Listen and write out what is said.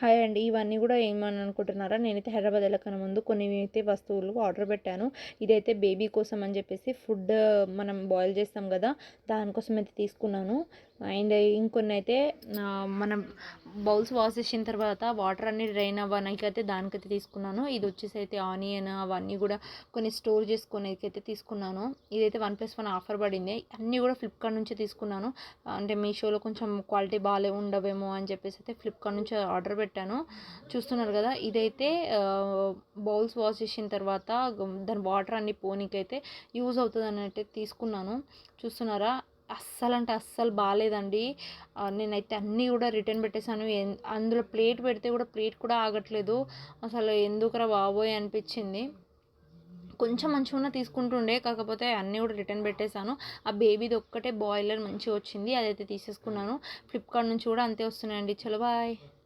Hi అండి. ఇవన్నీ గూడా ఏమని అనుకుంటున్నారా? నేనైతే హైదరాబాద్ ఎళ్ళకన్నా ముందు కొన్ని అయితే వస్తువులు ఆర్డర్ పెట్టాను. ఇదైతే బేబీ కోసం అని జెప్పేసి ఫుడ్ మనం బాయిల్ చేస్తాం గదా! దానికోసం అయితే తీసుకున్నాను. అండ్ ఇంకొన్నైతే మనం బౌల్స్ వాష్ చేసిన తర్వాత వాటర్ అన్నీ డ్రైన్ అవ్వడానికైతే దానికైతే తీసుకున్నాను. ఇదొచ్చేసి అయితే ఆనియన్ అవన్నీ గూడా కొన్ని స్టోర్ చేసుకోనీకైతే తీసుకున్నాను. ఇదైతే 1+1 ఆఫర్ పడింది. అన్నీ గూడా ఫ్లిప్‌కార్ట్ నుంచే తీసుకున్నాను. అంటే మీషోలో కొంచెం క్వాలిటీ ఉండవేమో అని చెప్పేసి అయితే ఫ్లిప్‌కార్ట్ నుంచి ఆర్డర్ పెట్టాను. చూస్తున్నారు కదా! ఇదైతే బౌల్స్ వాష్ చేసిన తర్వాత దాని వాటర్ అన్నీ పోనీకైతే యూజ్ అవుతుందని అయితే తీసుకున్నాను. చూస్తున్నారా? అస్సలంటే అస్సలు బాలేదండి. నేనైతే అన్నీ కూడా రిటర్న్ పెట్టేసాను. అందులో ప్లేట్ పెడితే కూడా ప్లేట్ కూడా ఆగట్లేదు. అసలు ఎందుకురా బాబోయ్ అనిపించింది. కొంచెం మంచిగున్నా తీసుకుంటుండే, కాకపోతే అన్నీ కూడా రిటర్న్ పెట్టేశాను. ఆ బేబీది ఒక్కటే బాయిలర్ మంచిగా వచ్చింది, అదైతే తీసేసుకున్నాను. ఫ్లిప్‌కార్ట్ నుంచి కూడా అంతే వస్తున్నాయండి. చలో బాయ్.